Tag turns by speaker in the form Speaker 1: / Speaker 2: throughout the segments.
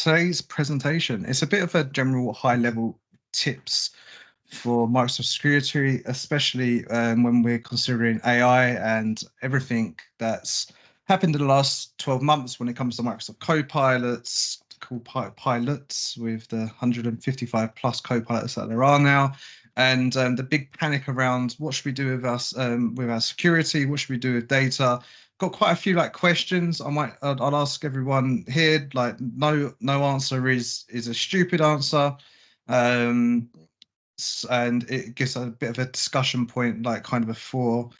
Speaker 1: today's presentation, it's a bit of a general high-level tips for Microsoft security, especially when we're considering AI and everything that's happened in the last 12 months when it comes to Microsoft Copilots, pilots with the 155 plus Copilots that there are now, and the big panic around what should we do with us with our security, what should we do with data. Got quite a few questions. I'll ask everyone here. No answer is a stupid answer, and it gives a bit of a discussion point, kind of before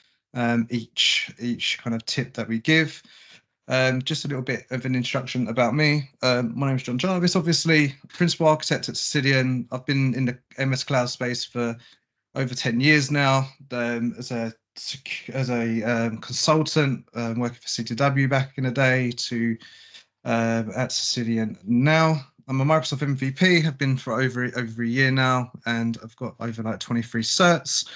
Speaker 1: each kind of tip that we give. Just a little bit of an introduction about me. My name is John Jarvis, obviously principal architect at Cecidian. I've been in the MS Cloud space for over 10 years now, as a consultant, working for CTW back in the day, to at Cecidian now. I'm a Microsoft MVP, have been for over a year now, and I've got over 23 certs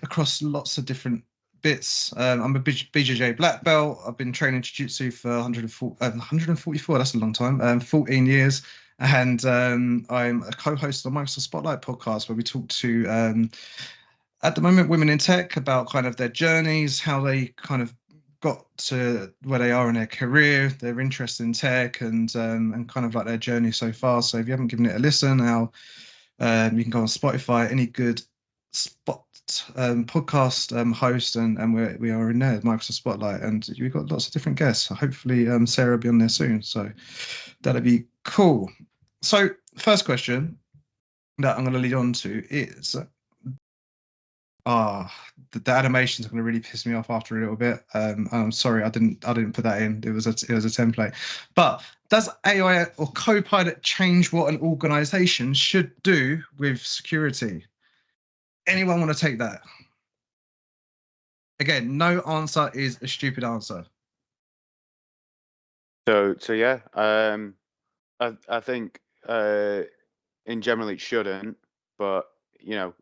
Speaker 1: across lots of different bits. I'm a BJJ black belt. I've been training jiu-jitsu for 144, that's a long time, 14 years. And I'm a co-host of the Microsoft Spotlight podcast, where we talk to, at the moment, women in tech about kind of their journeys, how they kind of got to where they are in their career, their interest in tech, and kind of their journey so far. So if you haven't given it a listen, now you can go on Spotify, any good podcast host, and we are in there, Microsoft Spotlight, and we've got lots of different guests. So hopefully Sarah will be on there soon, so that'll be cool. So first question that I'm going to lead on to is the animations are going to really piss me off after a little bit. I'm sorry, I didn't put that in. It was a template. But does AI or Copilot change what an organization should do with security? Anyone want to take that? Again, no answer is a stupid answer.
Speaker 2: So yeah, I think in general it shouldn't, but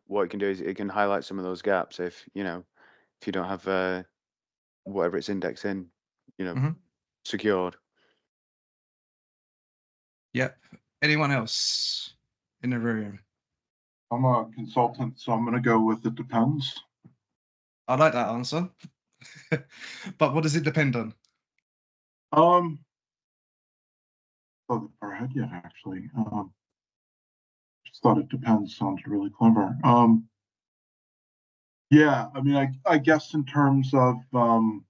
Speaker 2: what it can do is it can highlight some of those gaps if you don't have whatever it's indexed in, secured.
Speaker 1: Yep. Anyone else in the room?
Speaker 3: I'm a consultant, so I'm going to go with it depends.
Speaker 1: I like that answer. But what does it depend on?
Speaker 3: Oh, our head yet, actually. Just thought it depends sounds really clever. Yeah, I mean, I guess in terms of the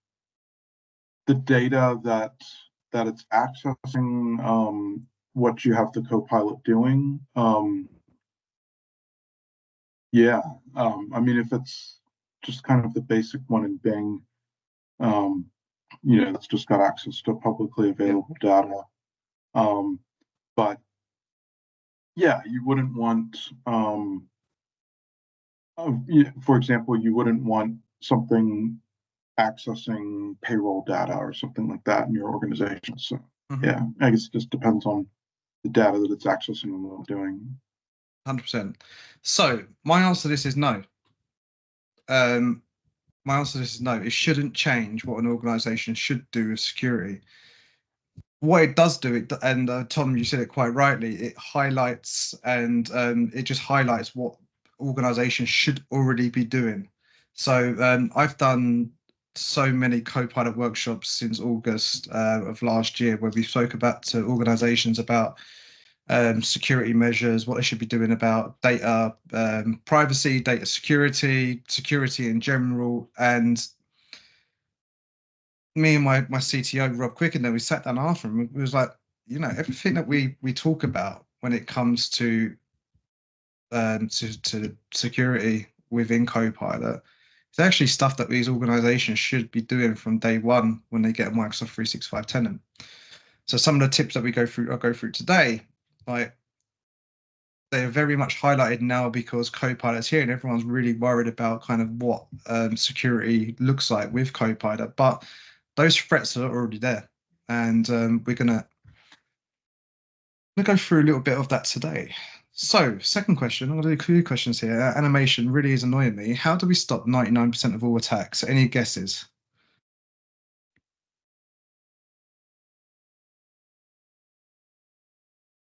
Speaker 3: data that it's accessing, what you have the Copilot doing. Yeah, I mean, if it's just kind of the basic one in Bing, it's just got access to publicly available data. But yeah, you wouldn't want, for example, you wouldn't want something accessing payroll data or something like that in your organization. So yeah, I guess it just depends on the data that it's accessing and what it's doing.
Speaker 1: 100%. So my answer to this is no. My answer to this is no. It shouldn't change what an organization should do with security. What it does do, and Tom, you said it quite rightly, it highlights and it just highlights what organizations should already be doing. So I've done so many Copilot workshops since August of last year, where we spoke to organizations about security measures, what they should be doing about data privacy, data security in general. And me and my CTO, Rob Quicken, we sat down after him. It was like, everything that we talk about when it comes to security within Copilot, it's actually stuff that these organizations should be doing from day one when they get a Microsoft 365 tenant. So some of the tips that I'll go through today, they're very much highlighted now because Copilot's here and everyone's really worried about kind of what security looks like with Copilot. But those threats are already there, and we're gonna go through a little bit of that today. So, second question, I'm going to do a few questions here. Animation really is annoying me. How do we stop 99% of all attacks? Any guesses?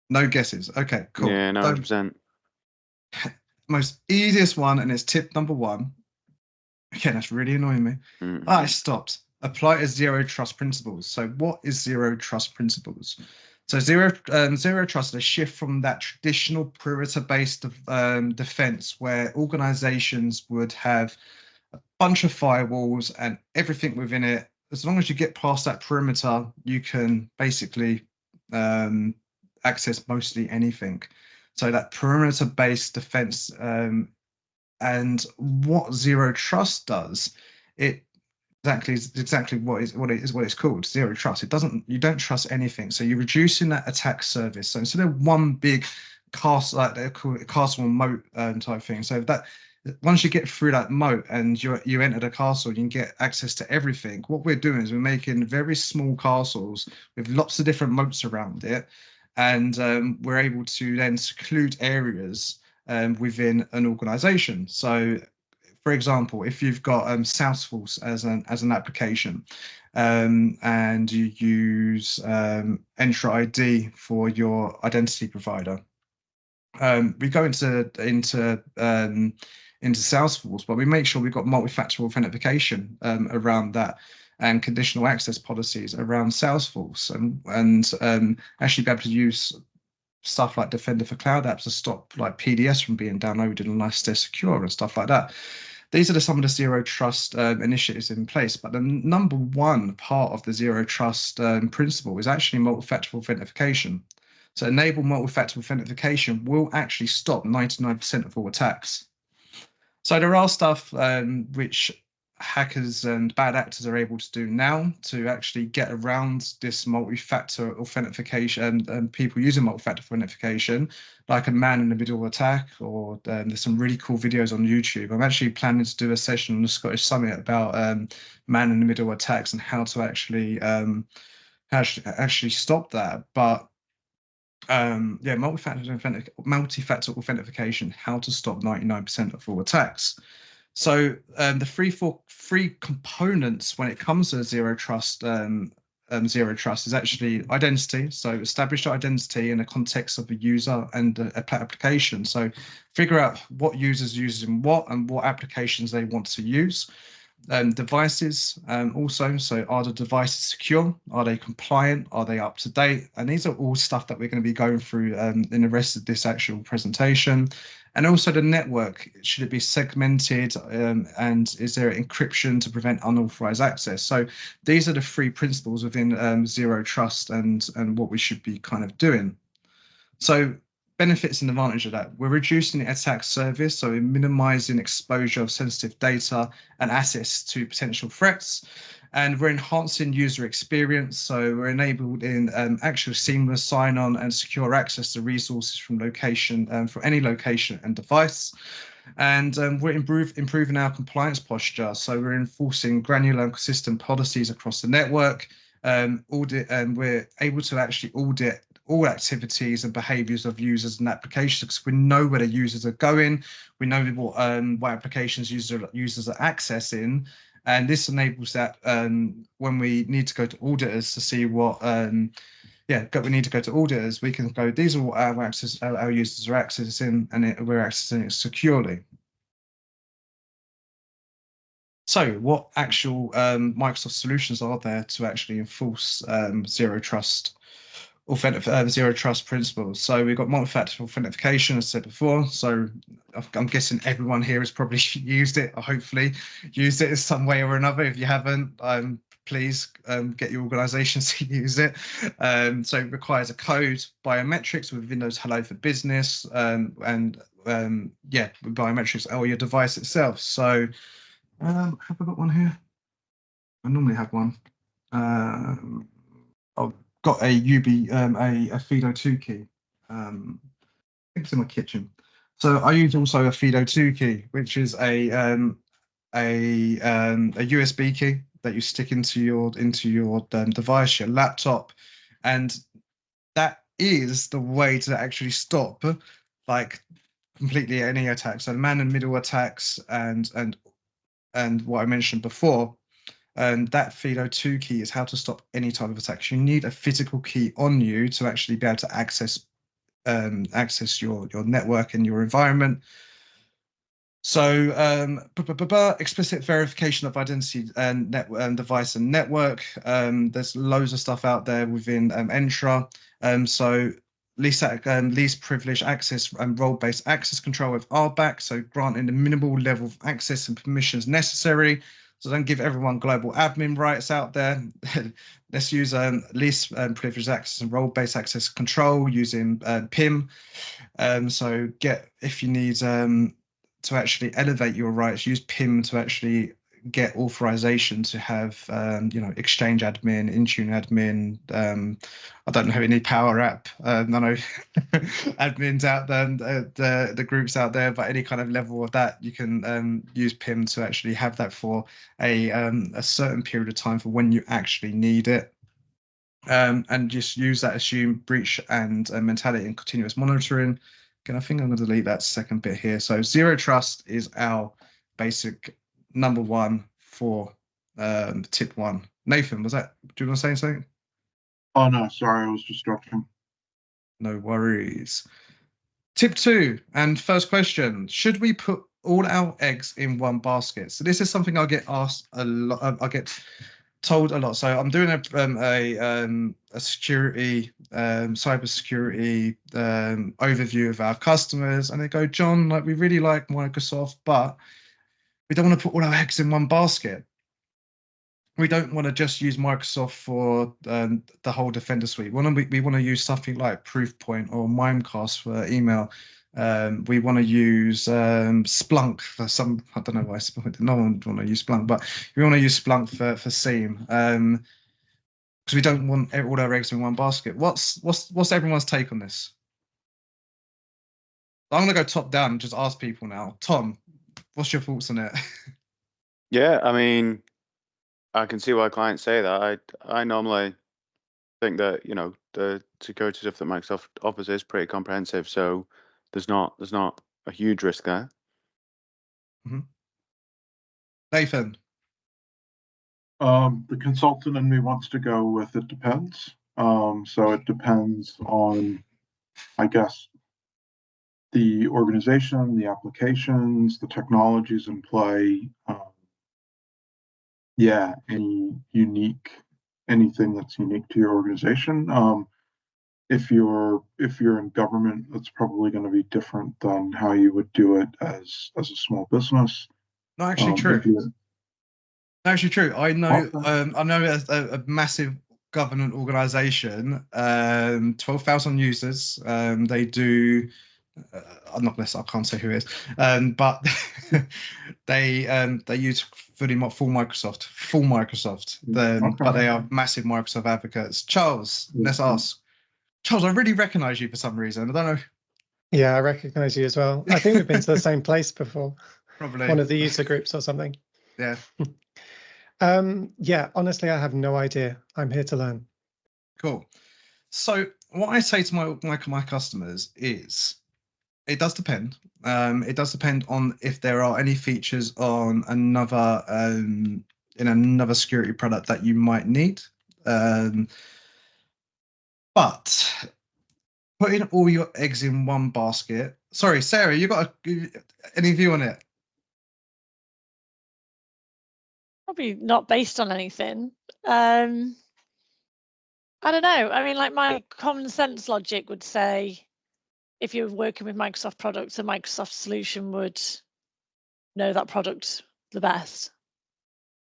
Speaker 1: No guesses. Okay, cool.
Speaker 2: Yeah, no, 100%.
Speaker 1: Most easiest one, and it's tip number one. Again, that's really annoying me. I stopped. Apply to zero trust principles. So what is zero trust principles? So zero trust is a shift from that traditional perimeter-based defense where organizations would have a bunch of firewalls and everything within it. As long as you get past that perimeter, you can basically access mostly anything. So that perimeter-based defense, and what zero trust does, it exactly what it's called, zero trust. You don't trust anything, so you're reducing that attack surface. So instead of one big castle, like they call it castle and moat type thing, so that once you get through that moat and you enter the castle, you can get access to everything. What we're doing is we're making very small castles with lots of different moats around it, and we're able to then seclude areas within an organization. So for example, if you've got Salesforce as an application, and you use Entra ID for your identity provider, we go into Salesforce, but we make sure we've got multi-factor authentication around that, and conditional access policies around Salesforce, and actually be able to use stuff like Defender for Cloud Apps to stop like PDS from being downloaded unless they're secure and stuff like that. These are some of the zero trust initiatives in place, but the number one part of the zero trust principle is actually multi-factor authentication. So enable multi-factor authentication will actually stop 99% of all attacks. So there are stuff which hackers and bad actors are able to do now to actually get around this multi-factor authentication, and people using multi-factor authentication, like a man-in-the-middle attack, or there's some really cool videos on YouTube. I'm actually planning to do a session on the Scottish Summit about man-in-the-middle attacks and how to actually stop that. But yeah, multi-factor authentication, how to stop 99% of all attacks. So the three components when it comes to zero trust is actually identity. So establish your identity in the context of a user and a application. So figure out what users using what and what applications they want to use. Devices also, so are the devices secure? Are they compliant? Are they up to date? And these are all stuff that we're going to be going through in the rest of this actual presentation. And also the network, should it be segmented, and is there encryption to prevent unauthorized access? So these are the three principles within zero trust and what we should be kind of doing. So benefits and advantage of that: we're reducing the attack surface, so we're minimizing exposure of sensitive data and access to potential threats, and we're enhancing user experience, so we're enabling actual seamless sign-on and secure access to resources from any location and device. And we're improving our compliance posture, so we're enforcing granular and consistent policies across the network, and we're able to actually audit all activities and behaviors of users and applications, because we know where the users are going, we know what applications users are accessing, and this enables that when we need to go to auditors to see what we need to go to auditors, we can go, these are what our users are accessing, and we're accessing it securely. So what actual Microsoft solutions are there to actually enforce zero trust principles? So we've got multi-factor authentication, as I said before. So I'm guessing everyone here has probably used it, or hopefully used it in some way or another. If you haven't, please get your organizations to use it. So it requires a code, biometrics with Windows Hello for Business, with biometrics or your device itself. So have I got one here? I normally have one. I've got a a FIDO2 key. I think it's in my kitchen. So I use also a FIDO2 key, which is a USB key that you stick into your device, your laptop, and that is the way to actually stop like completely any attacks. So man-in-the-middle attacks and what I mentioned before. That FIDO2 key is how to stop any type of attacks. You need a physical key on you to actually be able to access access your network and your environment. So explicit verification of identity and device and network. There's loads of stuff out there within Entra. So least privileged access and role-based access control with RBAC. So granting the minimal level of access and permissions necessary. So don't give everyone global admin rights out there. Let's use least privileged access and role-based access control using PIM. So if you need to actually elevate your rights, use PIM to actually get authorization to have Exchange admin, Intune admin. I don't know any Power App. I know admins out there, the groups out there, but any kind of level of that, you can use PIM to actually have that for a certain period of time for when you actually need it. And just use that assume breach and mentality and continuous monitoring. Again, I think I'm going to delete that second bit here. So zero trust is our basic number one for tip one. Nathan, do you want to say something?
Speaker 3: Oh, no, sorry, I was just stretching.
Speaker 1: No worries. Tip two, and first question, should we put all our eggs in one basket? So this is something I get asked a lot. I get told a lot. So I'm doing a security, cybersecurity overview of our customers, and they go, John, like we really like Microsoft, but we don't want to put all our eggs in one basket. We don't want to just use Microsoft for the whole Defender suite. We want to use something like Proofpoint or Mimecast for email. We want to use Splunk for some. I don't know why no one would want to use Splunk, but we want to use Splunk for SIEM because we don't want all our eggs in one basket. What's everyone's take on this? I'm going to go top down and just ask people now. Tom, what's your thoughts on it?
Speaker 2: Yeah, I mean, I can see why clients say that. I normally think that the security stuff that Microsoft offers is pretty comprehensive, so there's not a huge risk there.
Speaker 1: Mm-hmm. Nathan,
Speaker 3: the consultant in me wants to go with it depends. So it depends on, I guess, the organization, the applications, the technologies in play. Yeah, anything that's unique to your organization. If you're in government, that's probably going to be different than how you would do it as a small business.
Speaker 1: not actually true. Actually true. I know. I know a massive government organization, 12,000 users. They do. I'm not less. I can't say who it is. But they use full Microsoft. But they are massive Microsoft advocates. Charles, let's ask. Charles, I really recognise you for some reason. I don't know.
Speaker 4: Yeah, I recognise you as well. I think we've been to the same place before.
Speaker 1: Probably
Speaker 4: one of the user groups or something.
Speaker 1: Yeah.
Speaker 4: Yeah, honestly, I have no idea. I'm here to learn.
Speaker 1: Cool. So what I say to my customers is, it does depend. It does depend on if there are any features on another in another security product that you might need. But putting all your eggs in one basket. Sorry, Sarah, you got any view on it?
Speaker 5: Probably not based on anything. I don't know. I mean, like my common sense logic would say, if you're working with Microsoft products, a Microsoft solution would know that product the best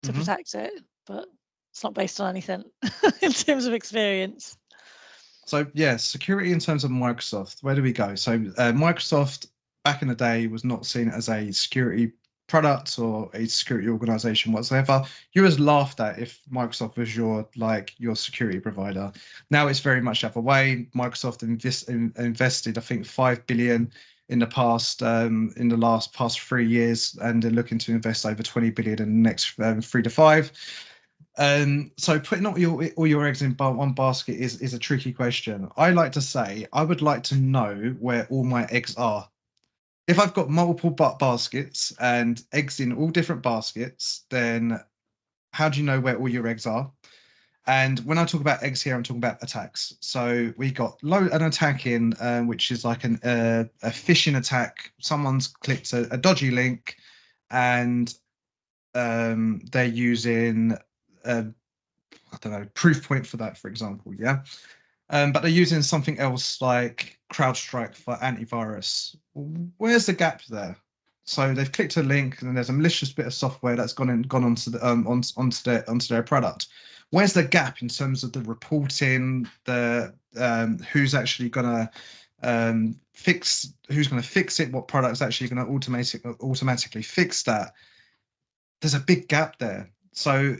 Speaker 5: to protect it, but it's not based on anything in terms of experience.
Speaker 1: So yeah, security in terms of Microsoft, where do we go? So Microsoft back in the day was not seen as a security product or a security organization whatsoever. You was laughed at if Microsoft was your security provider. Now it's very much the other way. Microsoft invested, I think, $5 billion in the past past 3 years, and they're looking to invest over $20 billion in the next 3 to 5. So putting all your eggs in one basket is a tricky question. I like to say I would like to know where all my eggs are. If I've got multiple baskets and eggs in all different baskets, then how do you know where all your eggs are? And when I talk about eggs here, I'm talking about attacks. So we got an attack in, which is like a phishing attack. Someone's clicked a dodgy link, and they're using I don't know, proof point for that, for example, yeah. But they're using something else like CrowdStrike for antivirus. Where's the gap there? So they've clicked a link, and there's a malicious bit of software that's gone onto the onto their product. Where's the gap in terms of the reporting, the who's actually gonna fix it, what product's actually going to automatically fix that? There's a big gap there. So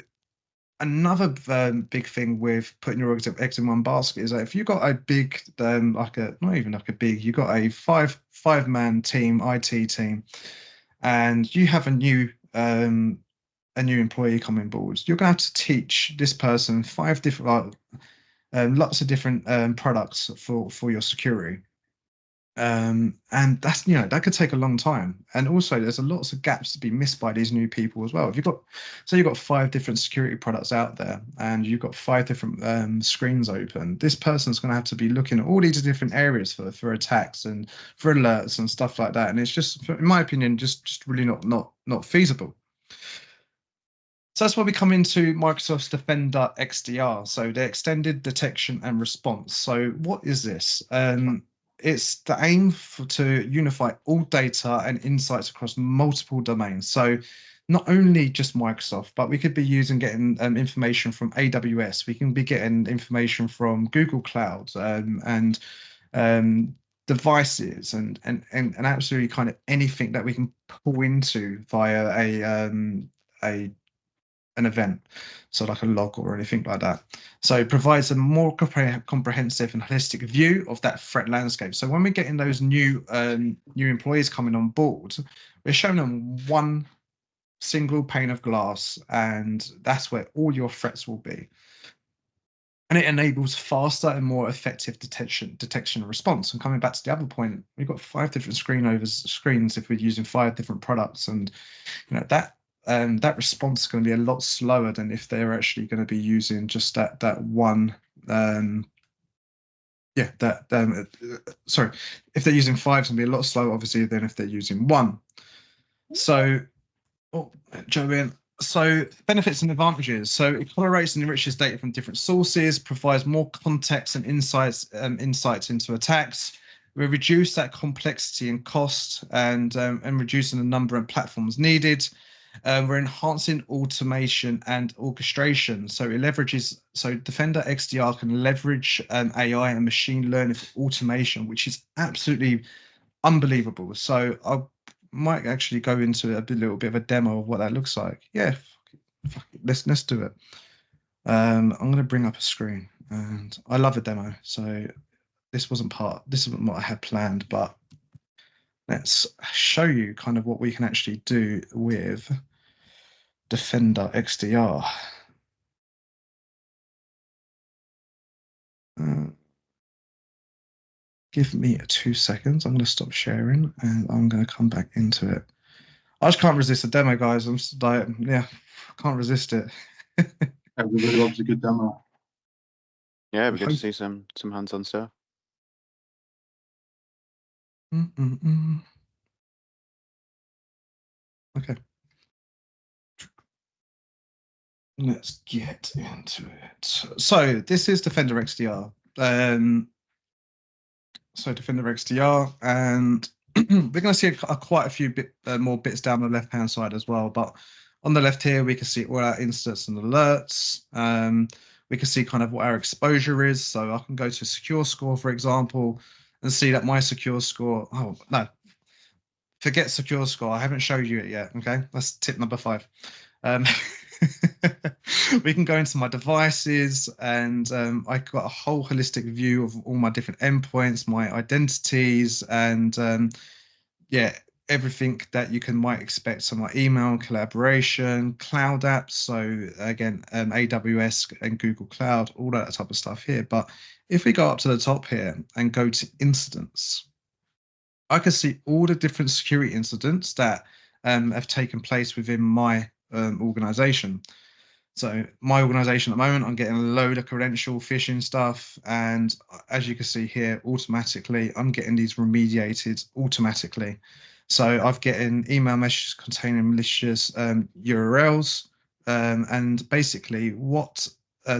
Speaker 1: another big thing with putting your eggs in one basket is that if you've got a big, not even like a big, you've got a five-man team, IT team, and you have a new employee coming board, you're going to have to teach this person 5 different, lots of different products for your security. And that's, that could take a long time. And also there's lots of gaps to be missed by these new people as well. If you've got 5 different security products out there, and you've got 5 different screens open, this person's going to have to be looking at all these different areas for attacks and for alerts and stuff like that. And it's just, in my opinion, just really not feasible. So that's why we come into Microsoft's Defender XDR, so the extended detection and response. So what is this? It's the aim to unify all data and insights across multiple domains. So not only just Microsoft, but we could be getting information from AWS. We can be getting information from Google Cloud and devices and absolutely kind of anything that we can pull into via an event, so like a log or anything like that. So it provides a more comprehensive and holistic view of that threat landscape. So when we're getting those new employees coming on board, we're showing them one single pane of glass, and that's where all your threats will be. And it enables faster and more effective detection and response. And coming back to the other point, we've got 5 different screens if we're using 5 different products, and that response is going to be a lot slower than if they're actually going to be using just that one. Sorry, if they're using 5, it's going to be a lot slower, obviously, than if they're using 1. So, Joanne. So benefits and advantages. So it collaborates and enriches data from different sources, provides more context and insights into attacks. We reduce that complexity and cost, and reducing the number of platforms needed. We're enhancing automation and orchestration. So it leverages. So Defender XDR can leverage AI and machine learning for automation, which is absolutely unbelievable. So I might actually go into a little bit of a demo of what that looks like. Yeah, let's do it. I'm going to bring up a screen, and I love a demo. So this wasn't what I had planned, but let's show you kind of what we can actually do with Defender XDR. Give me 2 seconds. I'm going to stop sharing, and I'm going to come back into it. I just can't resist a demo, guys. I'm just like, yeah, can't resist it.
Speaker 3: Everybody loves a good demo.
Speaker 2: Yeah, we get to see some hands-on stuff.
Speaker 1: Okay. Let's get into it. So this is Defender XDR. So Defender XDR, and we're going to see quite a few more bits down the left-hand side as well. But on the left here, we can see all our incidents and alerts. We can see kind of what our exposure is. So I can go to secure score, for example, and see that my secure score. Oh no, forget secure score. I haven't showed you it yet. Okay, that's tip number 5. We can go into my devices, and I've got a whole holistic view of all my different endpoints, my identities, and yeah, everything that you might expect. So my email, collaboration, cloud apps. So again, AWS and Google Cloud, all that type of stuff here. But if we go up to the top here and go to incidents, I can see all the different security incidents that have taken place within my organization. So my organization at the moment, I'm getting a load of credential phishing stuff. And as you can see here, automatically, I'm getting these remediated automatically. So I've getting email messages containing malicious URLs. And basically what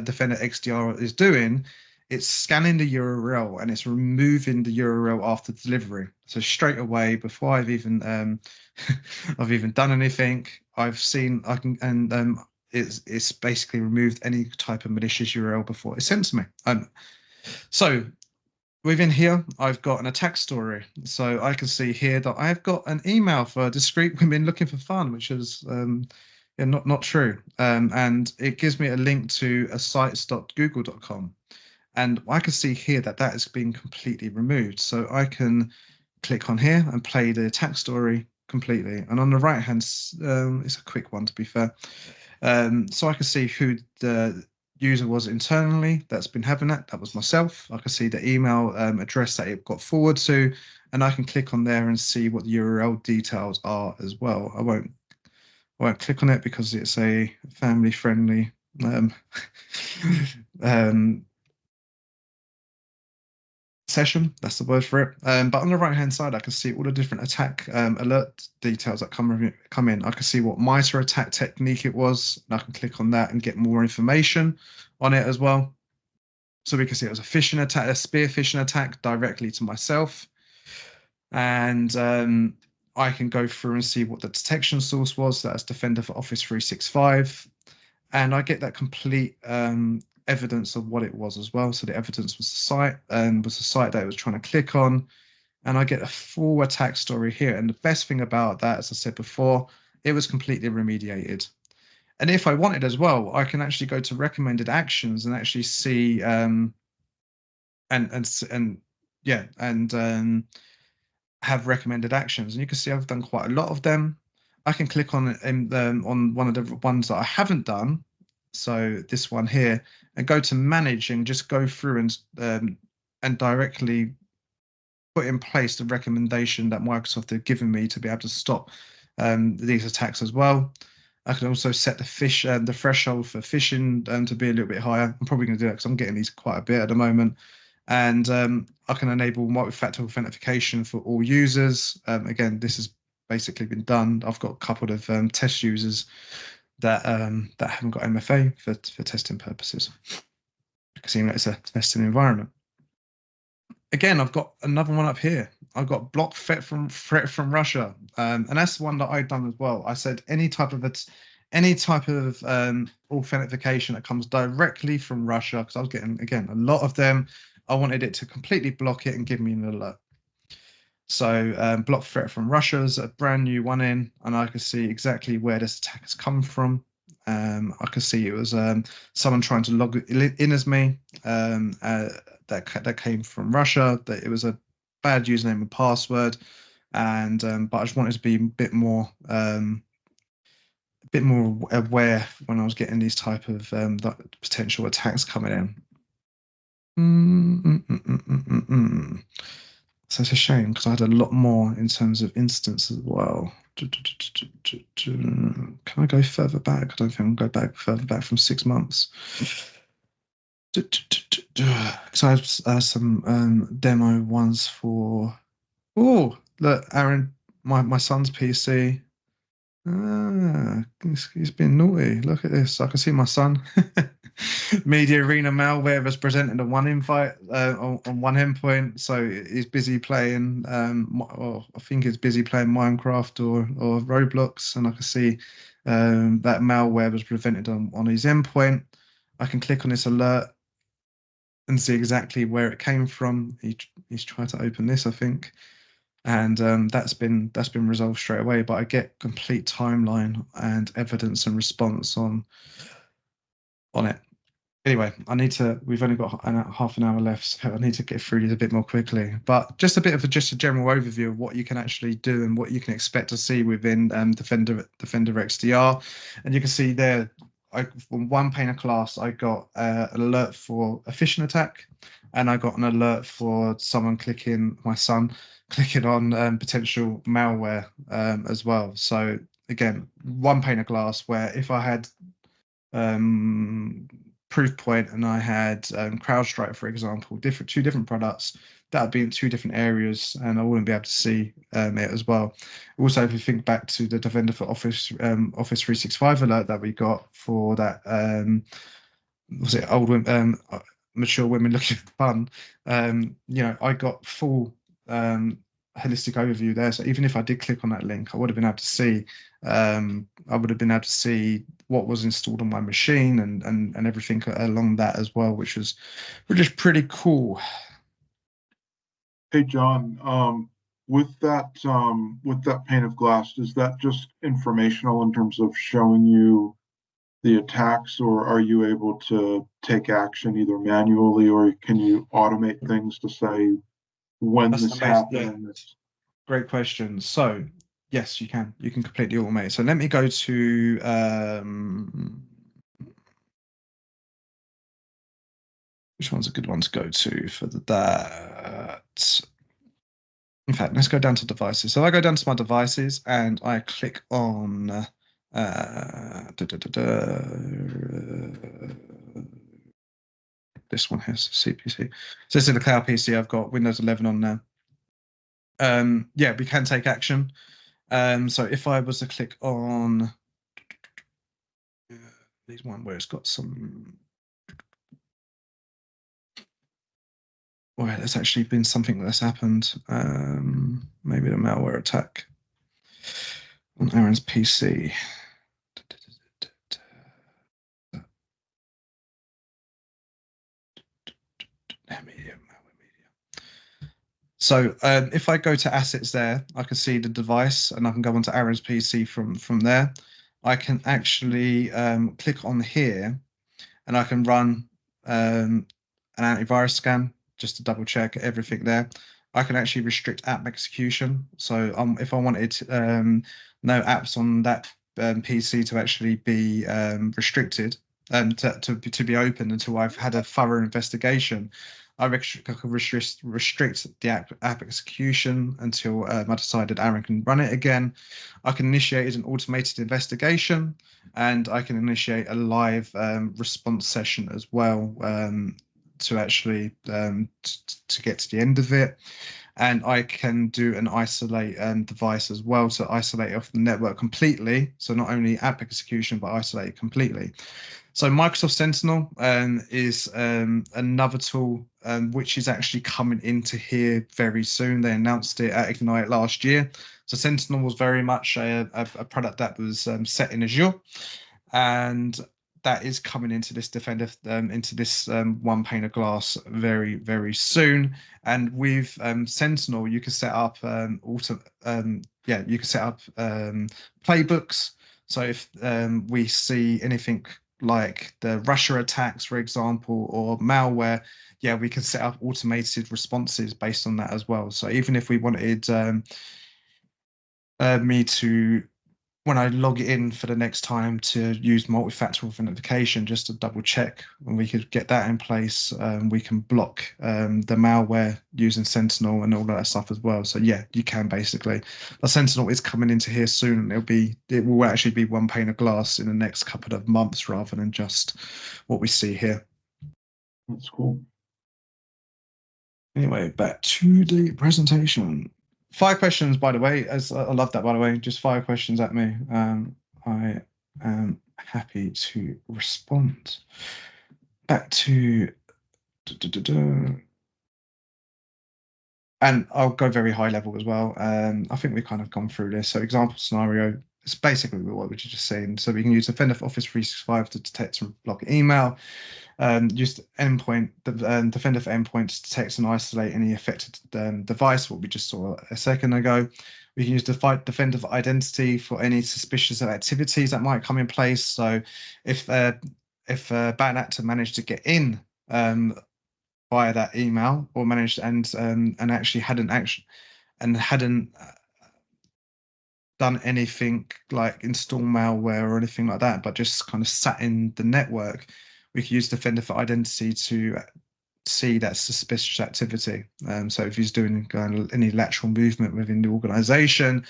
Speaker 1: Defender XDR is doing, it's scanning the URL and it's removing the URL after delivery. So straight away, before I've even I've even done anything, I've seen I can and it's basically removed any type of malicious URL before it's sent to me. So within here, I've got an attack story. So I can see here that I've got an email for discreet women looking for fun, which is yeah, not true. And it gives me a link to a sites.google.com. And I can see here that that has been completely removed. So I can click on here and play the attack story completely. And on the right hand, it's a quick one to be fair. So I can see who the user was internally that's been having that. That was myself. I can see the email address that it got forward to, and I can click on there and see what the URL details are as well. I won't click on it because it's a family friendly session, that's the word for it. But on the right hand side, I can see all the different attack alert details that come in. I can see what MITRE attack technique it was, and I can click on that and get more information on it as well. So we can see it was a phishing attack, a spear phishing attack directly to myself. And I can go through and see what the detection source was. That's Defender for Office 365. And I get that complete evidence of what it was as well. So the evidence was the site and was the site that it was trying to click on. And I get a full attack story here. And the best thing about that, as I said before, it was completely remediated. And if I wanted as well, I can actually go to recommended actions and actually see have recommended actions. And you can see I've done quite a lot of them. I can click on one of the ones that I haven't done. So this one here, and go to manage and just go through and directly put in place the recommendation that Microsoft have given me to be able to stop these attacks as well. I can also set the threshold for phishing to be a little bit higher. I'm probably going to do that because I'm getting these quite a bit at the moment. And I can enable multi-factor authentication for all users. Again, this has basically been done. I've got a couple of test users that haven't got MFA for testing purposes. Because even though it's a testing environment. Again, I've got another one up here. I've got block threat from Russia, and that's one that I've done as well. I said any type of authentication that comes directly from Russia, because I was getting again a lot of them. I wanted it to completely block it and give me an alert. So block threat from Russia is a brand new one in, and I can see exactly where this attack has come from. I can see it was someone trying to log in as me. That came from Russia. That it was a bad username and password, and but I just wanted to be a bit more aware when I was getting these type of potential attacks coming in. So it's a shame because I had a lot more in terms of instance as well. Can I go further back? I don't think I can go back further back from 6 months. So I have some demo ones for. Oh, look, Aaron, my son's PC. He's been naughty. Look at this. I can see my son. Media Arena malware was presented on one invite on one endpoint, so he's busy playing. I think he's busy playing Minecraft or Roblox, and I can see that malware was presented on his endpoint. I can click on this alert and see exactly where it came from. He's tried to open this, I think, and that's been resolved straight away. But I get complete timeline and evidence and response on it. Anyway, we've only got half an hour left, so I need to get through these a bit more quickly. But just a general overview of what you can actually do and what you can expect to see within Defender XDR. And you can see there, from one pane of glass, I got an alert for a phishing attack, and I got an alert for my son clicking on potential malware as well. So again, one pane of glass where if I had Proofpoint and I had CrowdStrike, for example, two different products that would be in two different areas, and I wouldn't be able to see it as well. Also, if you think back to the Defender for Office 365 alert that we got for that, was it old women, mature women looking for fun? I got full holistic overview there. So even if I did click on that link, I would have been able to see. I would have been able to see what was installed on my machine and everything along that as well, which is pretty cool.
Speaker 3: Hey John, with that pane of glass, is that just informational in terms of showing you the attacks, or are you able to take action either manually, or can you automate things to say when this happened?
Speaker 1: Yeah. Great question. So yes, you can completely automate it. So let me go to which one's a good one to go to for that? In fact, let's go down to devices. So I go down to my devices and I click on this one here, CPC. So this is the cloud PC. I've got Windows 11 on there. Yeah, we can take action. So if I was to click on this one where it's got some, well, there's actually been something that's happened. Maybe the malware attack on Aaron's PC. So if I go to assets there, I can see the device and I can go onto Aaron's PC from there. I can actually click on here and I can run an antivirus scan just to double check everything there. I can actually restrict app execution. So if I wanted no apps on that PC to actually be restricted and to be open until I've had a thorough investigation, I can restrict the app execution until I decided Aaron can run it again. I can initiate an automated investigation, and I can initiate a live response session as well to actually to get to the end of it. And I can do an isolate device as well, to isolate off the network completely. So not only app execution, but isolate it completely. So Microsoft Sentinel is another tool which is actually coming into here very soon. They announced it at Ignite last year. So Sentinel was very much a product that was set in Azure, and that is coming into this Defender, into this one pane of glass very, very soon. And with Sentinel, you can set up you can set up playbooks. So if we see anything like the Russia attacks, for example, or malware, yeah, we can set up automated responses based on that as well. So even if we wanted me to, when I log in for the next time, to use multi-factor authentication just to double check, and we could get that in place, we can block the malware using Sentinel and all that stuff as well. So yeah, you can basically. The Sentinel is coming into here soon, and it will actually be one pane of glass in the next couple of months rather than just what we see here.
Speaker 3: That's cool.
Speaker 1: Anyway, back to the presentation. 5 questions, by the way. As I love that, by the way. Just 5 questions at me. I am happy to respond. Back to, and I'll go very high level as well. I think we've kind of gone through this. So example scenario, it's basically what we were just saying. So we can use Defender for Office 365 to detect and block email. Use the endpoint, Defender for endpoint to detect and isolate any affected device, what we just saw a second ago. We can use Defender for identity for any suspicious activities that might come in place. So if a bad actor managed to get in via that email, or managed and actually hadn't done anything like install malware or anything like that, but just kind of sat in the network, we could use Defender for identity to see that suspicious activity. So if he's doing any lateral movement within the organization,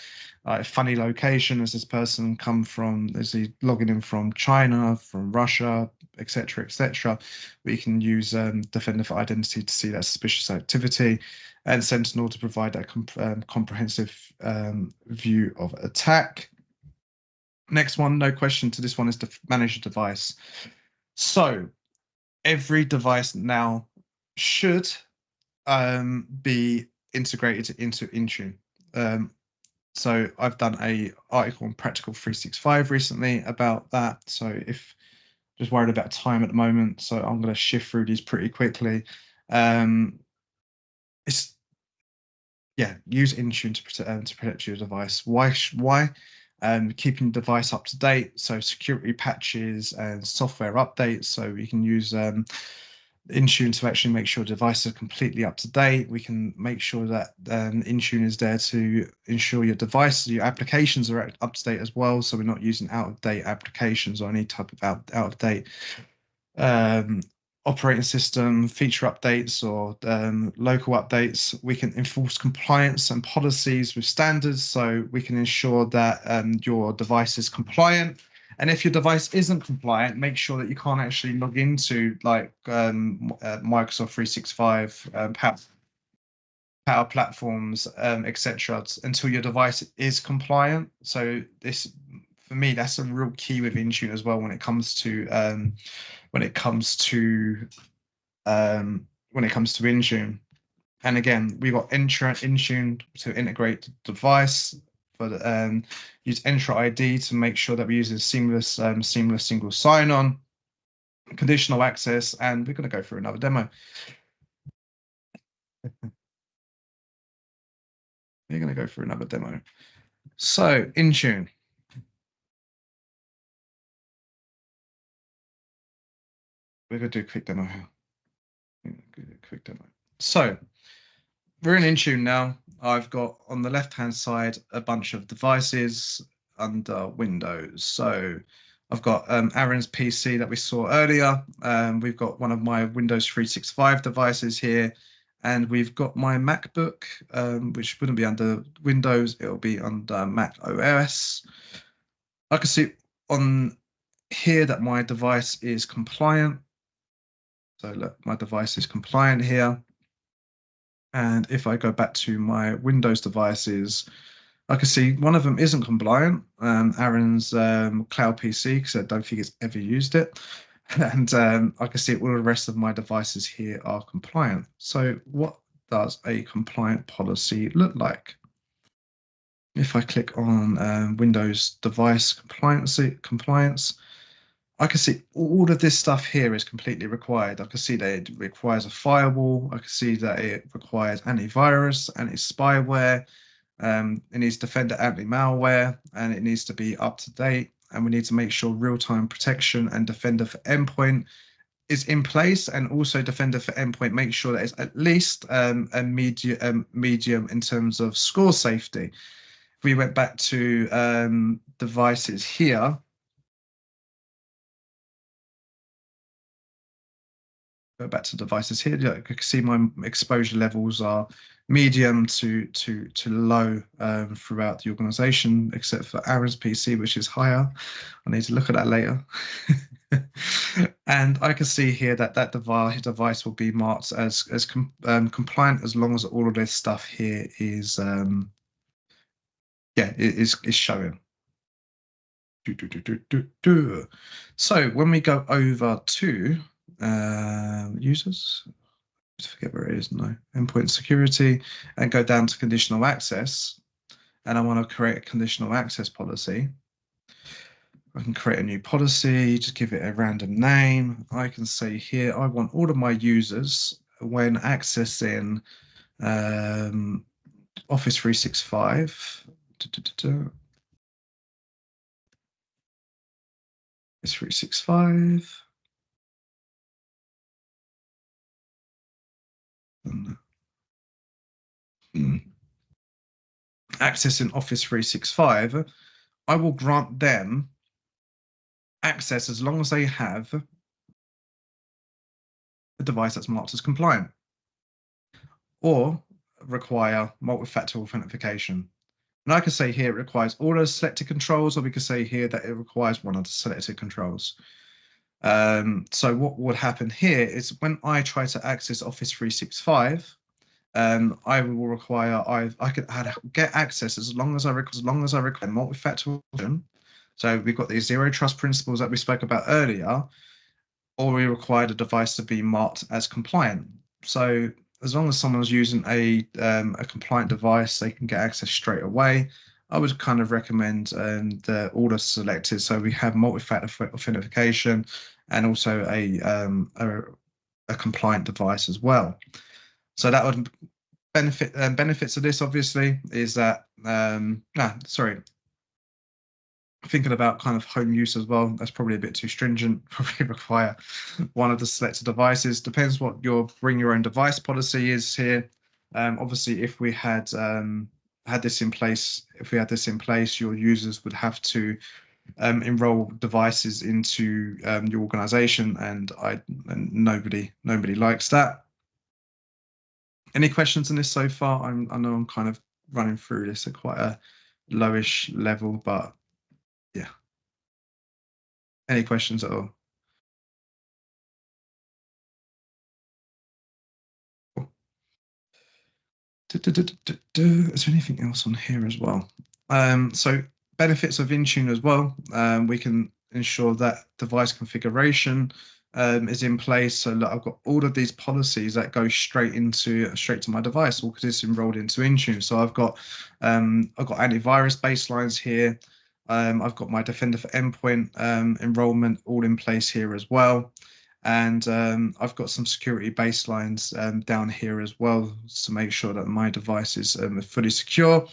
Speaker 1: funny location, has this person come from, is he logging in from China, from Russia, etc., etc. We can use Defender for Identity to see that suspicious activity, and Sentinel to provide that comprehensive view of attack. Next one, no question to this one, is to manage a device. So every device now should be integrated into Intune. So I've done a article on Practical 365 recently about that. So if just worried about time at the moment, so I'm going to shift through these pretty quickly. Use Intune to protect your device. Why? Keeping the device up to date, so security patches and software updates. So we can use Intune to actually make sure devices are completely up to date. We can make sure that Intune is there to ensure your devices, your applications are up to date as well. So we're not using out-of-date applications or any type of out-of-date operating system feature updates or local updates. We can enforce compliance and policies with standards, so we can ensure that your device is compliant. And if your device isn't compliant, make sure that you can't actually log into like Microsoft 365, Power Platforms, etc., until your device is compliant. So this, for me, that's a real key with Intune as well when it comes to Intune. And again, we've got Intune to integrate the device. For use Entra ID to make sure that we're using seamless single sign-on, conditional access, and we're going to go through another demo. We're going to go through another demo. So Intune. We're going to do a quick demo here. Quick demo. So we're in Intune now. I've got on the left-hand side a bunch of devices under Windows. So I've got Aaron's PC that we saw earlier. We've got one of my Windows 365 devices here, and we've got my MacBook, which wouldn't be under Windows, it'll be under Mac OS. I can see on here that my device is compliant. So look, my device is compliant here. And if I go back to my Windows devices, I can see one of them isn't compliant, Aaron's cloud PC, because I don't think it's ever used it. And I can see all the rest of my devices here are compliant. So what does a compliant policy look like? If I click on Windows device compliance, I can see all of this stuff here is completely required. I can see that it requires a firewall. I can see that it requires antivirus, anti-spyware. It needs Defender anti-malware, and it needs to be up to date. And we need to make sure real-time protection and Defender for Endpoint is in place, and also Defender for Endpoint makes sure that it's at least a medium in terms of score safety. If we went back to devices here, go back to devices here, you can see my exposure levels are medium to low throughout the organization, except for Aaron's PC, which is higher. I need to look at that later. And I can see here that that device will be marked as compliant as long as all of this stuff here is showing. So when we go over to users, I forget where it is now, endpoint security, and go down to conditional access, and I want to create a conditional access policy. I can create a new policy, just give it a random name. I can say here, I want all of my users when accessing Office 365, Office 365, accessing Office 365, I will grant them access as long as they have a device that's marked as compliant, or require multi-factor authentication. And I could say here it requires all those selected controls, or we could say here that it requires one of the selected controls. So what would happen here is when I try to access Office 365, I will require I could get access as long as I require multi-factor authentication. So we've got these zero trust principles that we spoke about earlier, or we require the device to be marked as compliant. So as long as someone's using a compliant device, they can get access straight away. I would kind of recommend the order selected. So we have multi-factor authentication and also a compliant device as well. So that would benefits of this obviously is that thinking about kind of home use as well, that's probably a bit too stringent. Probably require one of the selected devices. Depends what your bring your own device policy is here. Obviously, if we had this in place, your users would have to enroll devices into your organization, and nobody likes that. Any questions on this so far? I know I'm kind of running through this at quite a lowish level, but yeah. Any questions at all? Is there anything else on here as well? So benefits of Intune as well. We can ensure that device configuration is in place. So look, I've got all of these policies that go straight to my device, all because it's enrolled into Intune. So I've got antivirus baselines here. I've got my Defender for Endpoint enrollment all in place here as well. And I've got some security baselines down here as well to make sure that my device is fully secure.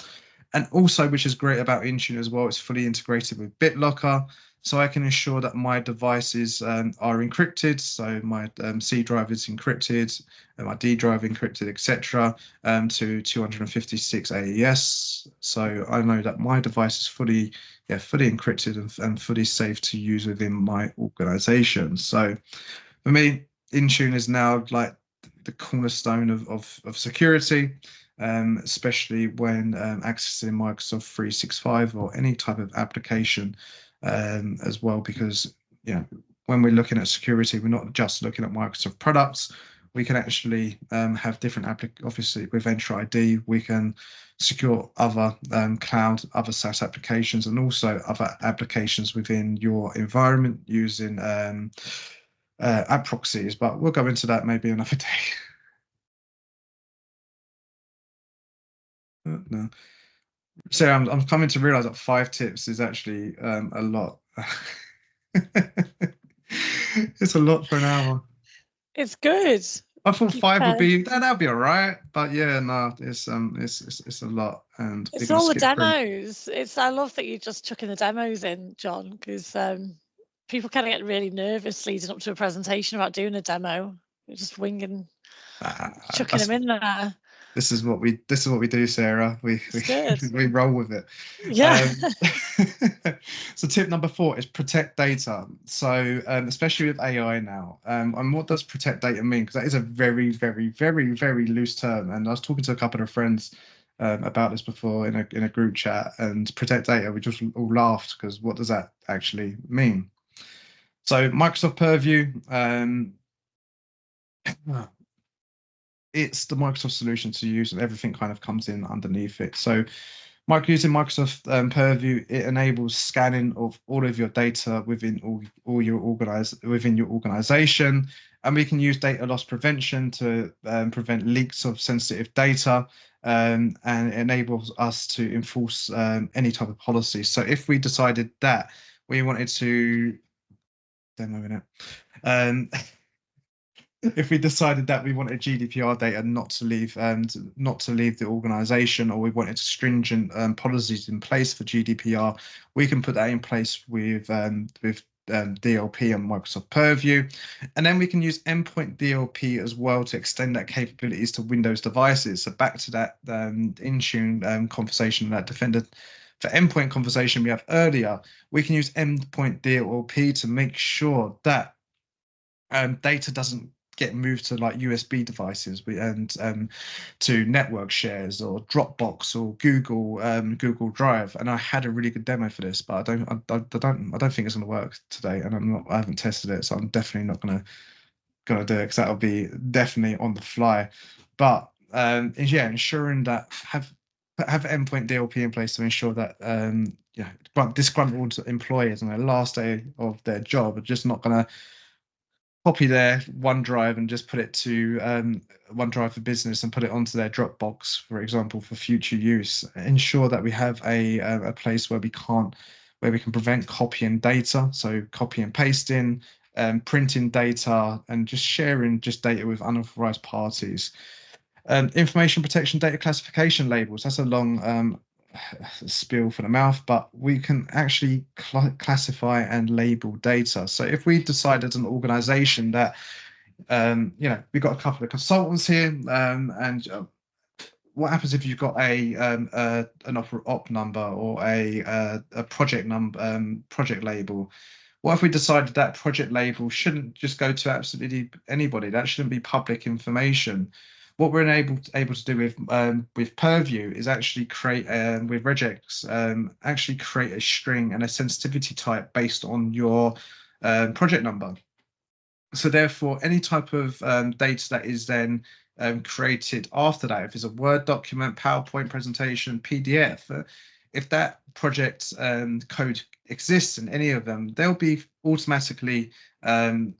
Speaker 1: And also, which is great about Intune as well, it's fully integrated with BitLocker. So I can ensure that my devices are encrypted. So my C drive is encrypted, my D drive encrypted, etc. To 256 AES. So I know that my device is fully encrypted and fully safe to use within my organization. So for me, Intune is now like the cornerstone of security, especially when accessing Microsoft 365 or any type of application as well, because when we're looking at security, we're not just looking at Microsoft products. We can actually have different obviously with Entra ID, we can secure other cloud, other SaaS applications, and also other applications within your environment using app proxies. But we'll go into that maybe another day. No. So I'm coming to realize that 5 tips is actually a lot. It's a lot for an hour.
Speaker 5: It's good.
Speaker 1: I thought 5 would be that'd be all right, but yeah, no, it's a lot, and
Speaker 5: it's all the demos. I love that you're just chucking the demos in, John, because people kind of get really nervous leading up to a presentation about doing a demo. You're just winging, chucking them in there.
Speaker 1: This is what we do, Sarah. We roll with it.
Speaker 5: Yeah.
Speaker 1: So tip number 4 is protect data. So especially with AI now, and what does protect data mean? Because that is a very, very, very, very loose term. And I was talking to a couple of friends about this before in a group chat. And protect data, we just all laughed because what does that actually mean? So Microsoft Purview. It's the Microsoft solution to use, and everything kind of comes in underneath it. So using Microsoft Purview, it enables scanning of all of your data within your organization, and we can use data loss prevention to prevent leaks of sensitive data, and it enables us to enforce any type of policy. So if we decided that we wanted to demo it, if we decided that we wanted GDPR data not to leave the organization, or we wanted stringent policies in place for GDPR, we can put that in place with DLP and Microsoft Purview. And then we can use endpoint DLP as well to extend that capabilities to Windows devices. So back to that Intune conversation, that Defender for Endpoint conversation we have earlier, we can use endpoint DLP to make sure that data doesn't get moved to like USB devices and to network shares or Dropbox or Google Drive. And I had a really good demo for this, but I don't think it's going to work today, and I haven't tested it, so I'm definitely not going to do it, because that'll be definitely on the fly. But yeah, ensuring that have endpoint DLP in place to ensure that disgruntled employees on their last day of their job are just not going to copy their OneDrive and just put it to OneDrive for Business and put it onto their Dropbox, for example, for future use. Ensure that we have a place where we can prevent copying data, so copy and pasting, printing data, and just sharing data with unauthorized parties. Information protection data classification labels. That's a long spiel for the mouth, but we can actually classify and label data. So if we decide as an organization that we've got a couple of consultants here, and what happens if you've got an op number or a project number, project label? What if we decided that project label shouldn't just go to absolutely anybody? That shouldn't be public information. What we're able to do with Purview is actually create with regex, actually create a string and a sensitivity type based on your project number. So therefore, any type of data that is then created after that, if it's a Word document, PowerPoint presentation, PDF, if that project code exists in any of them, they'll be automatically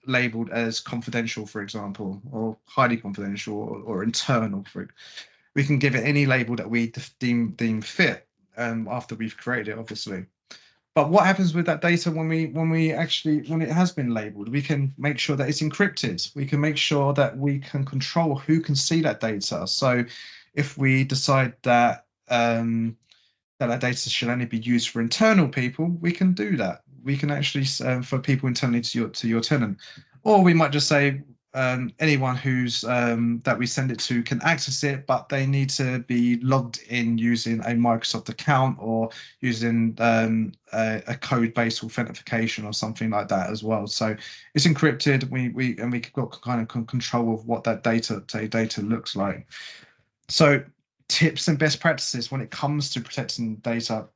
Speaker 1: labeled as confidential, for example, or highly confidential, or internal. We can give it any label that we deem fit after we've created it, obviously. But what happens with that data when it has been labeled? We can make sure that it's encrypted. We can make sure that we can control who can see that data. So if we decide that that data should only be used for internal people, we can do that. We can actually for people internally to your tenant, or we might just say anyone who's that we send it to can access it, but they need to be logged in using a Microsoft account or using a code-based authentication or something like that as well. So it's encrypted. We've got kind of control of what that data looks like. So tips and best practices when it comes to protecting data.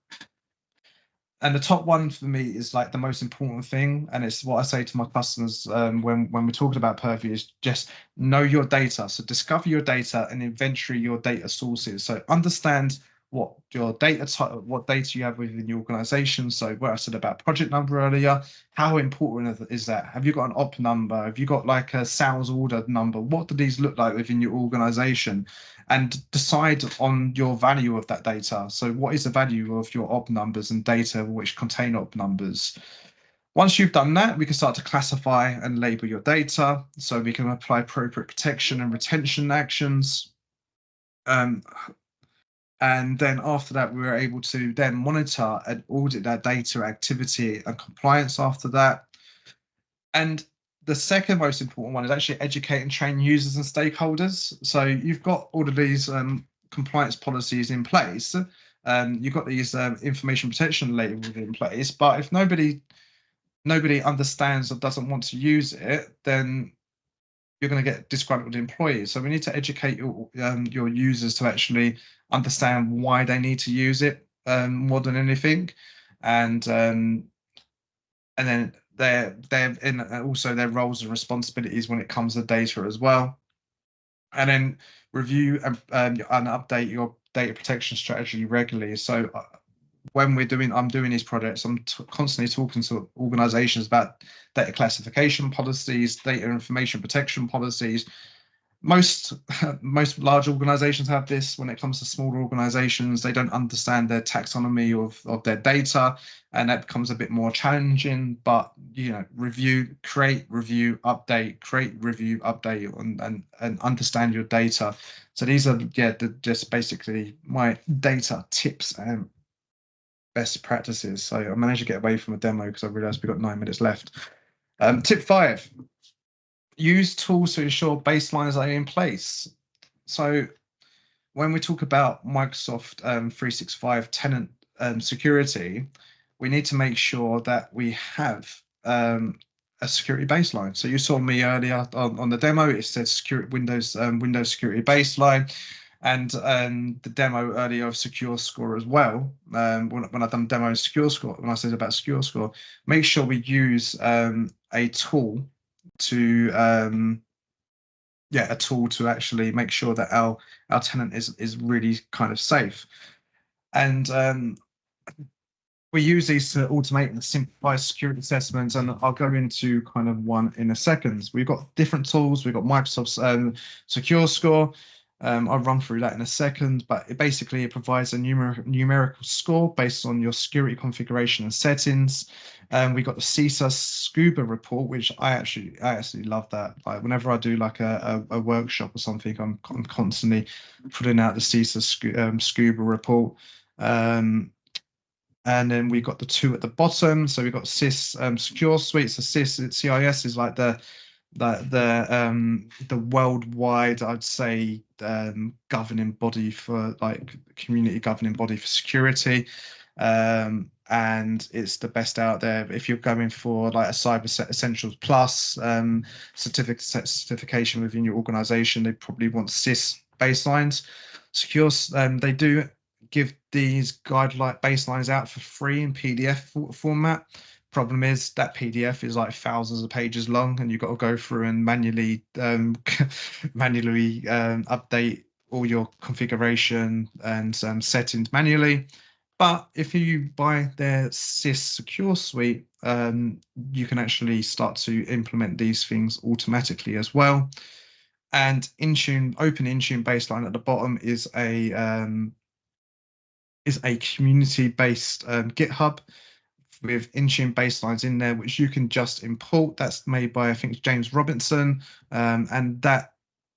Speaker 1: And the top one for me is like the most important thing, and it's what I say to my customers when we're talking about Purview, is just know your data. So discover your data and inventory your data sources. So understand what your data you have within your organization. So what I said about project number earlier, how important is that? Have you got an op number? Have you got like a sales order number? What do these look like within your organization? And decide on your value of that data. So what is the value of your op numbers and data which contain op numbers? Once you've done that, we can start to classify and label your data. So we can apply appropriate protection and retention actions. And then after that, we were able to then monitor and audit that data activity and compliance after that. And the second most important one is actually educate and train users and stakeholders. So you've got all of these compliance policies in place. You've got these information protection labels in place, but if nobody understands or doesn't want to use it, then you're going to get disgruntled employees. So we need to educate your users to actually understand why they need to use it more than anything, and then they're in also their roles and responsibilities when it comes to data as well. And then review and update your data protection strategy regularly. So when I'm doing these projects, I'm constantly talking to organizations about data classification policies, data information protection policies. Most large organizations have this. When it comes to smaller organizations, they don't understand their taxonomy of their data, and that becomes a bit more challenging. But create, review, update, and understand your data. So these are just basically my data tips and best practices. So I managed to get away from a demo because I realized we've got 9 minutes left. Tip 5. Use tools to ensure baselines are in place. So when we talk about Microsoft 365 tenant security, we need to make sure that we have a security baseline. So you saw me earlier on the demo. It said Windows security baseline, and the demo earlier of Secure Score as well. When I done demo Secure Score, when I said about Secure Score, make sure we use a tool to a tool to actually make sure that our tenant is really kind of safe. And we use these to automate and simplify security assessments, and I'll go into kind of one in a second. We've got different tools. We've got Microsoft's Secure Score. I'll run through that in a second, but it provides a numerical score based on your security configuration and settings. We got the CISA Scuba report, which I actually love that. Like whenever I do like a workshop or something, I'm constantly putting out the CISA Scuba report. And then we got the two at the bottom. So we've got CIS Secure Suite. So CIS is like the worldwide, I'd say, governing body for like community governing body for security. And it's the best out there. If you're going for like a Cyber Essentials Plus certification within your organization, they probably want CIS baselines. Secure, they do give these guideline baselines out for free in PDF format. Problem is that PDF is like thousands of pages long, and you've got to go through and manually update all your configuration and settings manually. But if you buy their CIS Secure Suite, you can actually start to implement these things automatically as well. And Intune, Open Intune baseline at the bottom is a community-based GitHub with Intune baselines in there, which you can just import. That's made by, I think, James Robinson, and that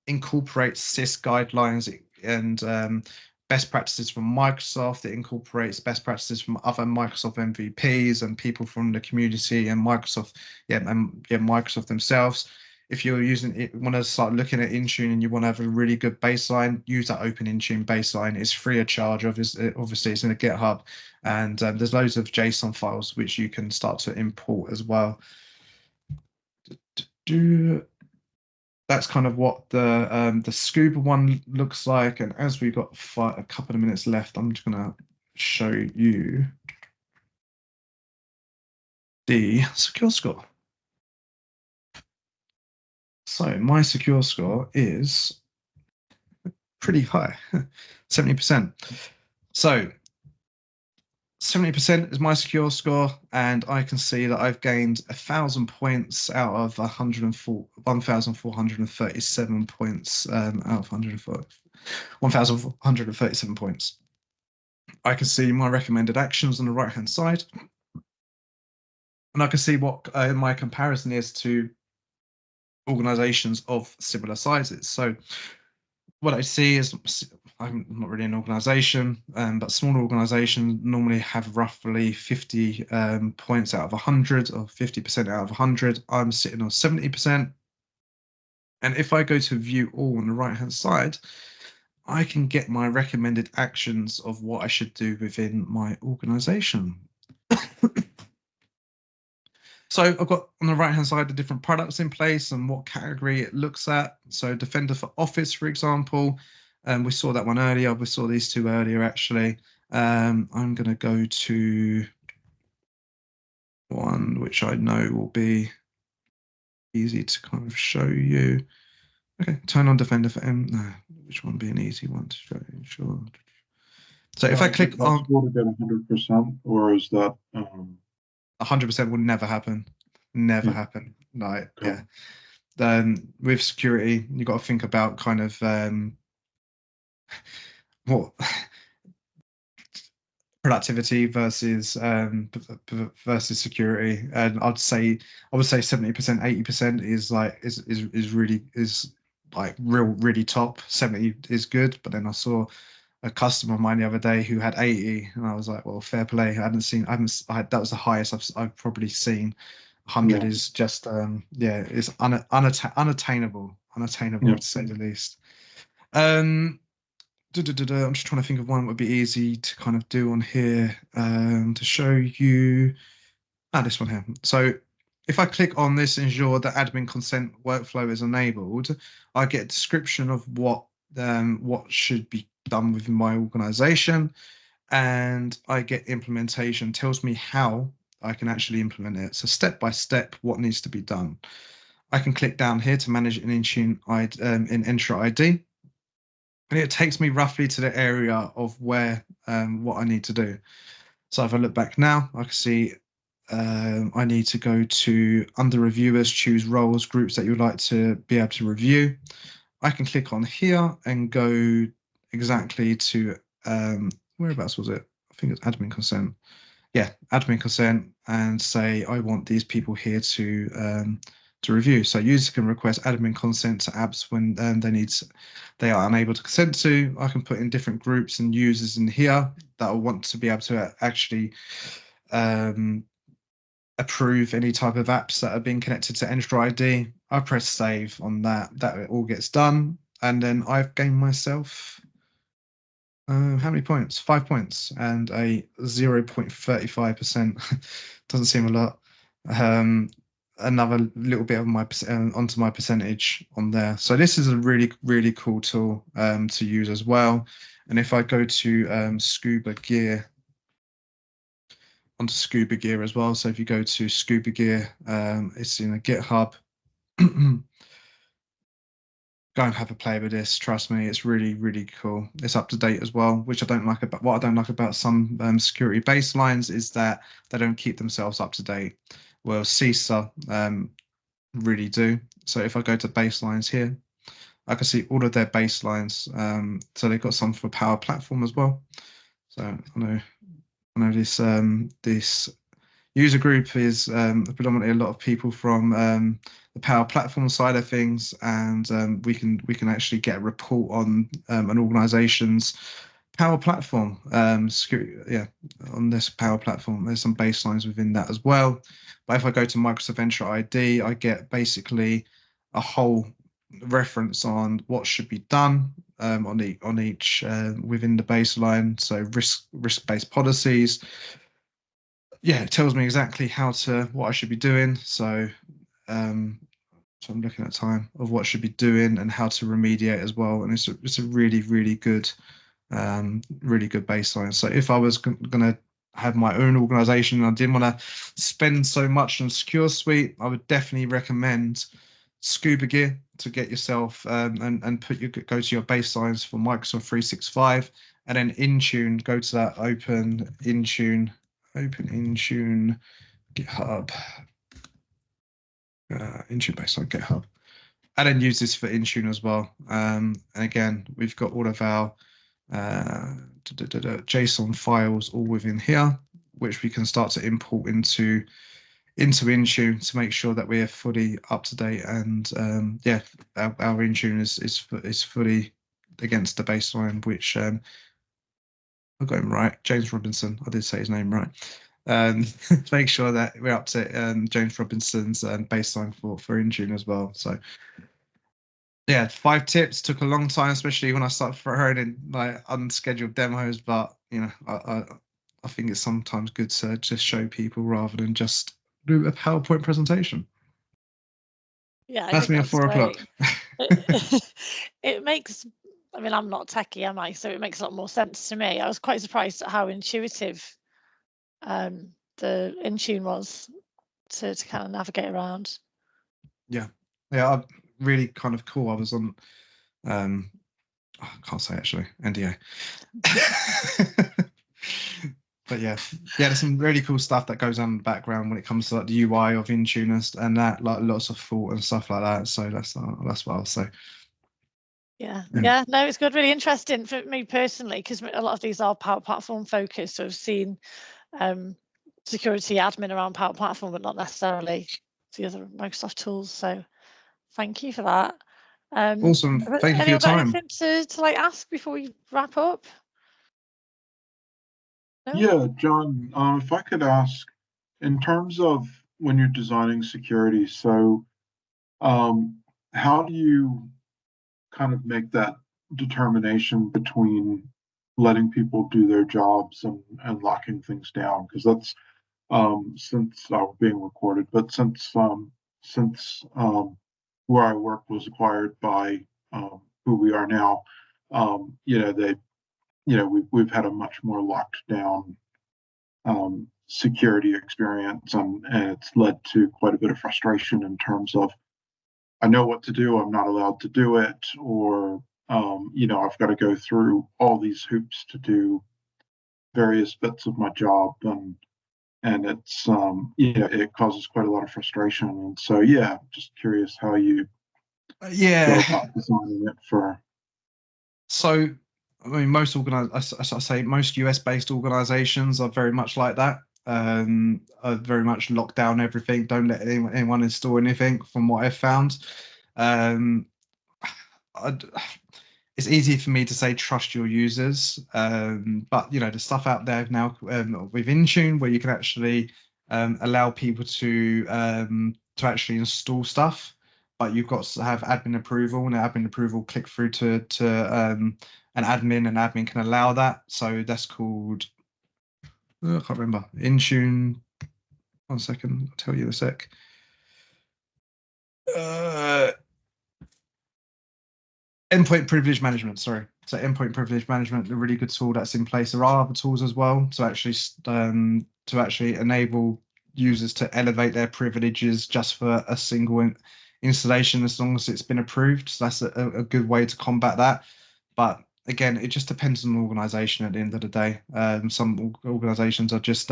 Speaker 1: incorporates CIS guidelines and best practices from Microsoft. It incorporates best practices from other Microsoft MVPs and people from the community and Microsoft, Microsoft themselves. If you're using it, want to start looking at Intune and you want to have a really good baseline, use that Open Intune baseline. It's free of charge. Obviously, it's in a GitHub, and there's loads of JSON files which you can start to import as well. That's kind of what the Scuba one looks like. And as we've got a couple of minutes left, I'm just going to show you the Secure Score. So my Secure Score is pretty high, 70%. So 70% is my Secure Score, and I can see that I've gained 1,000 points out of 1,437 points out of 1,437 points. I can see my recommended actions on the right-hand side, and I can see what my comparison is to organizations of similar sizes. So what I see is, I'm not really an organization, but smaller organizations normally have roughly 50 points out of 100 or 50% out of 100. I'm sitting on 70%. And if I go to view all on the right hand side, I can get my recommended actions of what I should do within my organization. So I've got on the right-hand side the different products in place and what category it looks at. So Defender for Office, for example, we saw that one earlier. We saw these two earlier, actually. I'm going to go to one which I know will be easy to kind of show you. Okay, turn on Defender for M. No, which one would be an easy one to show you? Sure. So if I click on...
Speaker 3: Is that 100%, or is that...
Speaker 1: 100% will never happen. Never happen. Like, yeah. Then with security, you've got to think about kind of what productivity versus security. And I would say 70%, 80% is like really top. 70 is good, but then I saw a customer of mine the other day who had 80, and I was like, well, fair play. That was the highest I've probably seen. 100 is just it's unattainable to say the least. I'm just trying to think of one that would be easy to kind of do on here to show you. This one here. So if I click on this, ensure that admin consent workflow is enabled, I get a description of what should be done within my organization, and I get implementation, tells me how I can actually implement it. So step by step, what needs to be done. I can click down here to manage an Intune in Entra ID, and it takes me roughly to the area of where what I need to do. So if I look back now, I can see I need to go to under reviewers, choose roles, groups that you would like to be able to review. I can click on here and go exactly to whereabouts was it? I think it's admin consent. Yeah, admin consent, and say I want these people here to review. So users can request admin consent to apps when they are unable to consent to. I can put in different groups and users in here that will want to be able to actually approve any type of apps that are being connected to Entra ID. I press save on that. That it all gets done, and then I've gained myself how many points? 5 points and a 0.35%. Doesn't seem a lot. Another little bit of my onto my percentage on there. So this is a really cool tool to use as well. And if I go to Scuba Gear, onto Scuba Gear as well. So if you go to Scuba Gear, it's in a GitHub. Go and have a play with this. Trust me, it's really cool. It's up to date as well, which I don't like about what I don't like about some security baselines is that they don't keep themselves up to date. Well, CISA really do. So if I go to baselines here, I can see all of their baselines. So they've got some for Power Platform as well. So I know this user group is predominantly a lot of people from the Power Platform side of things, and we can actually get a report on an organization's Power Platform. On this Power Platform, there's some baselines within that as well. But if I go to Microsoft Entra ID, I get basically a whole reference on what should be done on each within the baseline. So risk-based policies. Yeah, it tells me exactly what I should be doing. So I'm looking at time of what I should be doing and how to remediate as well. And it's a really good baseline. So if I was going to have my own organization and I didn't want to spend so much on Secure Suite, I would definitely recommend Scuba Gear to get yourself and go to your baselines for Microsoft 365, and then Intune, go to that open Intune GitHub, Intune baseline GitHub, and then use this for Intune as well. And again, we've got all of our JSON files all within here, which we can start to import into Intune to make sure that we're fully up to date. And our Intune is fully against the baseline, which I got him right. James Robinson, I did say his name right. Make sure that we're up to James Robinson's baseline for Intune as well. So yeah, 5 tips. Took a long time, especially when I started throwing in like unscheduled demos. But you know, I think it's sometimes good to just show people rather than just do a PowerPoint presentation.
Speaker 5: Yeah,
Speaker 1: that's me at 4 o'clock.
Speaker 5: It makes. I mean, I'm not techie, am I? So it makes a lot more sense to me. I was quite surprised at how intuitive the Intune was to kind of navigate around.
Speaker 1: Yeah, really kind of cool. I was on, I can't say actually, NDA. But yeah, there's some really cool stuff that goes on in the background when it comes to like the UI of Intune and that, like lots of thought and stuff like that. So that's what I'll say.
Speaker 5: Yeah, no, it's good, really interesting for me personally, because a lot of these are Power Platform focused. So I've seen security admin around Power Platform, but not necessarily the other Microsoft tools. So thank you for that.
Speaker 1: Awesome. Thank you for your time.
Speaker 5: Anything to like ask before we wrap up? No?
Speaker 3: Yeah, John, if I could ask, in terms of when you're designing security, so how do you kind of make that determination between letting people do their jobs and locking things down? Because since being recorded, but since where I work was acquired by who we are now, we've had a much more locked down security experience, and it's led to quite a bit of frustration in terms of, I know what to do, I'm not allowed to do it, or I've got to go through all these hoops to do various bits of my job, and it's it causes quite a lot of frustration. And so just curious how you go about designing it for.
Speaker 1: So I mean, most most US-based organizations are very much like that. Are very much lock down everything. Don't let anyone install anything. From what I've found, it's easy for me to say trust your users, but the stuff out there now with Intune, where you can actually allow people to actually install stuff, but you've got to have admin approval, and admin approval click through to an admin, and admin can allow that. So that's called, I can't remember, Intune. 1 second, I'll tell you in a sec. Endpoint privilege management, sorry. So endpoint privilege management, a really good tool that's in place. There are other tools as well to actually enable users to elevate their privileges just for a single installation, as long as it's been approved. So that's a good way to combat that. But again, it just depends on the organization at the end of the day. Some organizations are just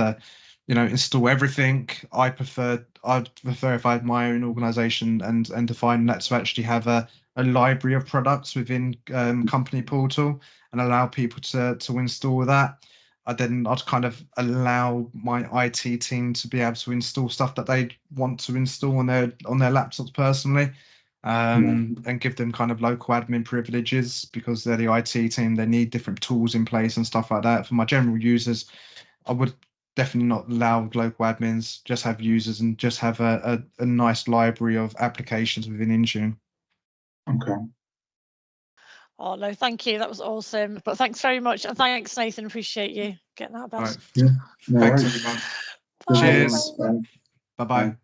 Speaker 1: install everything. I'd prefer if I had my own organization and define that to actually have a library of products within company portal and allow people to install that. I'd kind of allow my IT team to be able to install stuff that they want to install on their laptops personally, and give them kind of local admin privileges, because they're the IT team. They need different tools in place and stuff like that. For my general users, I would definitely not allow local admins. Just have users and just have a nice library of applications within Intune.
Speaker 3: Okay.
Speaker 5: Oh no, thank you. That was awesome. But thanks very much, and thanks, Nathan. Appreciate you getting that about.
Speaker 1: Right.
Speaker 3: Yeah. No
Speaker 1: Thanks,
Speaker 3: worries.
Speaker 1: everyone.
Speaker 5: Bye.
Speaker 1: Cheers. Bye bye.